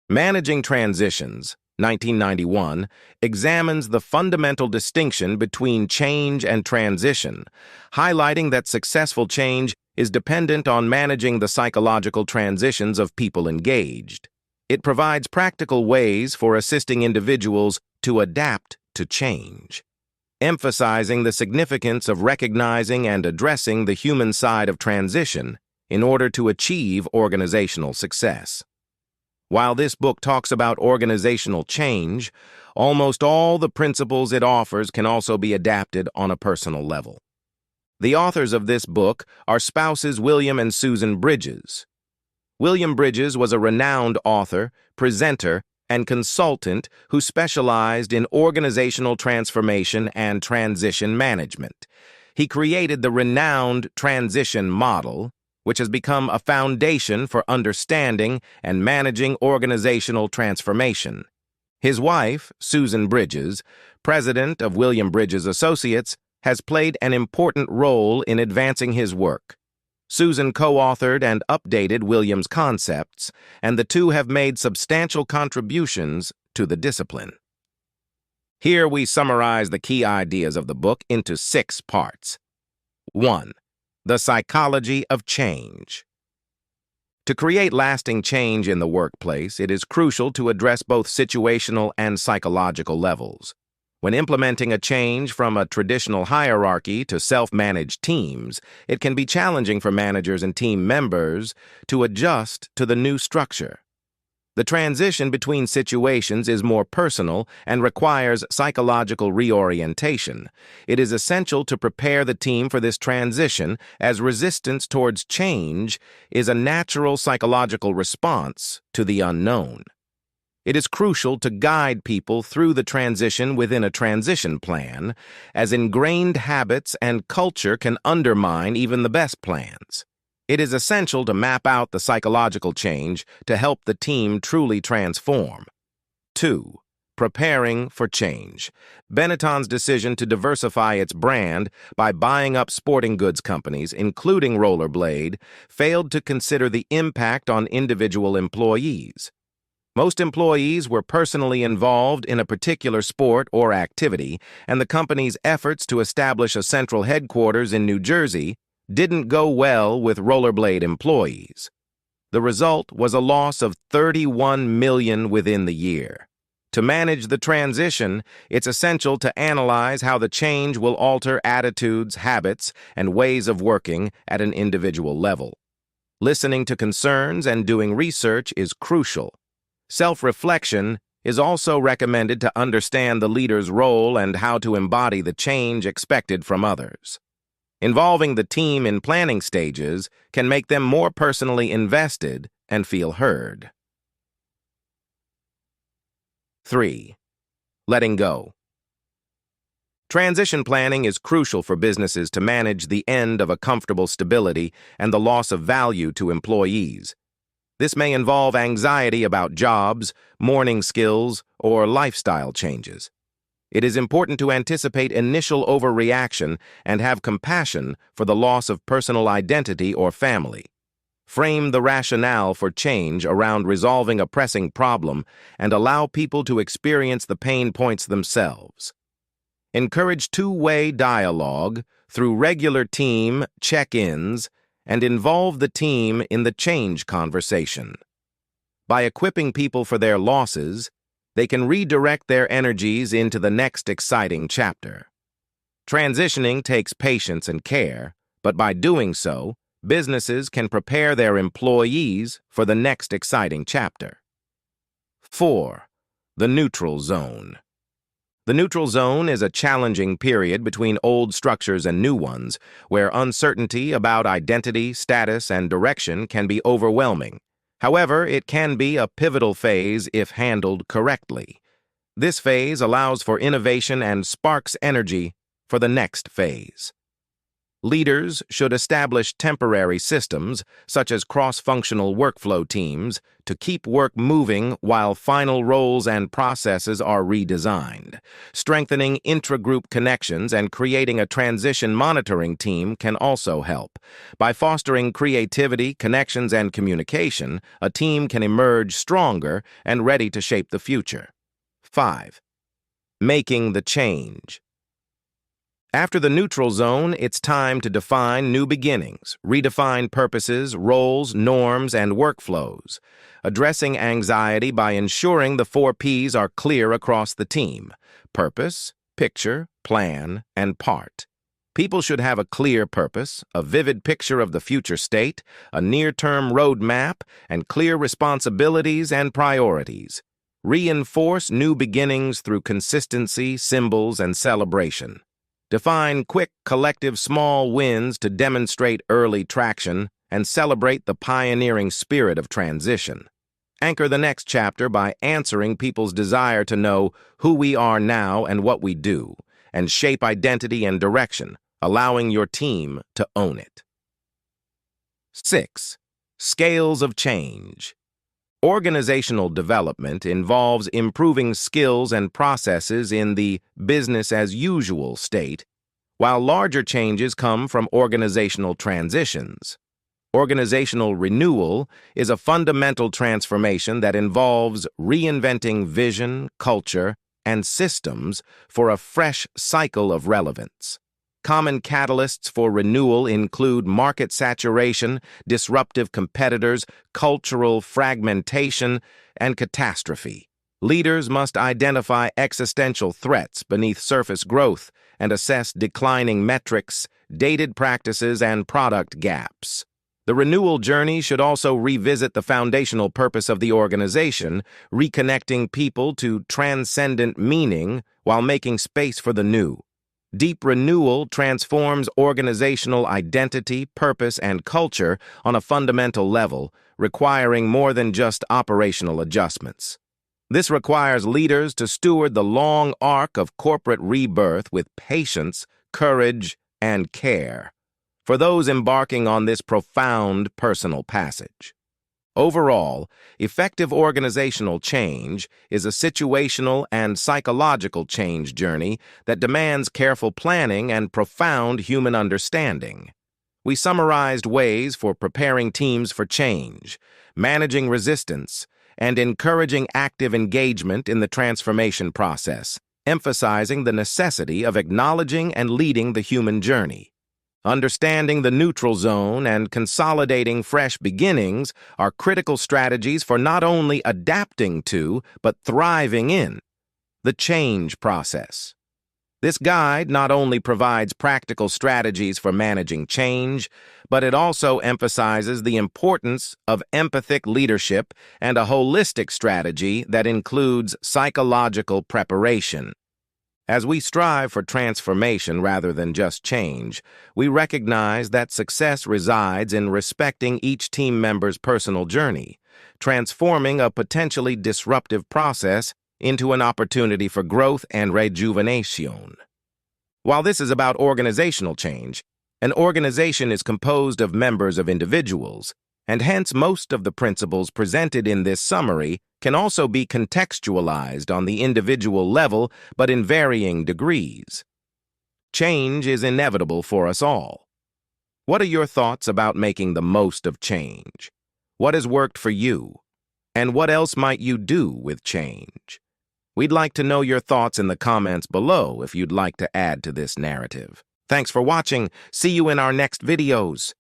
Managing Transitions, 1991, examines the fundamental distinction between change and transition, highlighting that successful change is dependent on managing the psychological transitions of people engaged. It provides practical ways for assisting individuals to adapt to change, emphasizing the significance of recognizing and addressing the human side of transition in order to achieve organizational success. While this book talks about organizational change, almost all the principles it offers can also be adapted on a personal level. The authors of this book are spouses William and Susan Bridges. William Bridges was a renowned author, presenter, and consultant who specialized in organizational transformation and transition management. He created the renowned transition model, which has become a foundation for understanding and managing organizational transformation. His wife, Susan Bridges, president of William Bridges Associates, has played an important role in advancing his work. Susan co-authored and updated William's concepts, and the two have made substantial contributions to the discipline. Here we summarize the key ideas of the book into 6 parts. 1. The psychology of change. To create lasting change in the workplace, it is crucial to address both situational and psychological levels. When implementing a change from a traditional hierarchy to self-managed teams, it can be challenging for managers and team members to adjust to the new structure. The transition between situations is more personal and requires psychological reorientation. It is essential to prepare the team for this transition, as resistance towards change is a natural psychological response to the unknown. It is crucial to guide people through the transition within a transition plan, as ingrained habits and culture can undermine even the best plans. It is essential to map out the psychological change to help the team truly transform. 2. Preparing for change. Benetton's decision to diversify its brand by buying up sporting goods companies, including Rollerblade, failed to consider the impact on individual employees. Most employees were personally involved in a particular sport or activity, and the company's efforts to establish a central headquarters in New Jersey didn't go well with Rollerblade employees. The result was a loss of $31 million within the year. To manage the transition, it's essential to analyze how the change will alter attitudes, habits, and ways of working at an individual level. Listening to concerns and doing research is crucial. Self-reflection is also recommended to understand the leader's role and how to embody the change expected from others. Involving the team in planning stages can make them more personally invested and feel heard. 3. Letting go. Transition planning is crucial for businesses to manage the end of a comfortable stability and the loss of value to employees. This may involve anxiety about jobs, mourning skills, or lifestyle changes. It is important to anticipate initial overreaction and have compassion for the loss of personal identity or family. Frame the rationale for change around resolving a pressing problem and allow people to experience the pain points themselves. Encourage two-way dialogue through regular team check-ins and involve the team in the change conversation. By equipping people for their losses, they can redirect their energies into the next exciting chapter. Transitioning takes patience and care, but by doing so, businesses can prepare their employees for the next exciting chapter. 4. The neutral zone. The neutral zone is a challenging period between old structures and new ones, where uncertainty about identity, status, and direction can be overwhelming. However, it can be a pivotal phase if handled correctly. This phase allows for innovation and sparks energy for the next phase. Leaders should establish temporary systems, such as cross-functional workflow teams, to keep work moving while final roles and processes are redesigned. Strengthening intra-group connections and creating a transition monitoring team can also help. By fostering creativity, connections, and communication, a team can emerge stronger and ready to shape the future. 5. Making the change. After the neutral zone, it's time to define new beginnings, redefine purposes, roles, norms, and workflows. Addressing anxiety by ensuring the 4 Ps are clear across the team: purpose, picture, plan, and part. People should have a clear purpose, a vivid picture of the future state, a near-term roadmap, and clear responsibilities and priorities. Reinforce new beginnings through consistency, symbols, and celebration. Define quick, collective, small wins to demonstrate early traction and celebrate the pioneering spirit of transition. Anchor the next chapter by answering people's desire to know who we are now and what we do, and shape identity and direction, allowing your team to own it. 6. Scales of change. Organizational development involves improving skills and processes in the business-as-usual state, while larger changes come from organizational transitions. Organizational renewal is a fundamental transformation that involves reinventing vision, culture, and systems for a fresh cycle of relevance. Common catalysts for renewal include market saturation, disruptive competitors, cultural fragmentation, and catastrophe. Leaders must identify existential threats beneath surface growth and assess declining metrics, dated practices, and product gaps. The renewal journey should also revisit the foundational purpose of the organization, reconnecting people to transcendent meaning while making space for the new. Deep renewal transforms organizational identity, purpose, and culture on a fundamental level, requiring more than just operational adjustments. This requires leaders to steward the long arc of corporate rebirth with patience, courage, and care. For those embarking on this profound personal passage. Overall, effective organizational change is a situational and psychological change journey that demands careful planning and profound human understanding. We summarized ways for preparing teams for change, managing resistance, and encouraging active engagement in the transformation process, emphasizing the necessity of acknowledging and leading the human journey. Understanding the neutral zone and consolidating fresh beginnings are critical strategies for not only adapting to, but thriving in, the change process. This guide not only provides practical strategies for managing change, but it also emphasizes the importance of empathic leadership and a holistic strategy that includes psychological preparation. As we strive for transformation rather than just change, we recognize that success resides in respecting each team member's personal journey, transforming a potentially disruptive process into an opportunity for growth and rejuvenation. While this is about organizational change, an organization is composed of members of individuals, and hence most of the principles presented in this summary can also be contextualized on the individual level, but in varying degrees. Change is inevitable for us all. What are your thoughts about making the most of change? What has worked for you? And what else might you do with change? We'd like to know your thoughts in the comments below if you'd like to add to this narrative. Thanks for watching. See you in our next videos.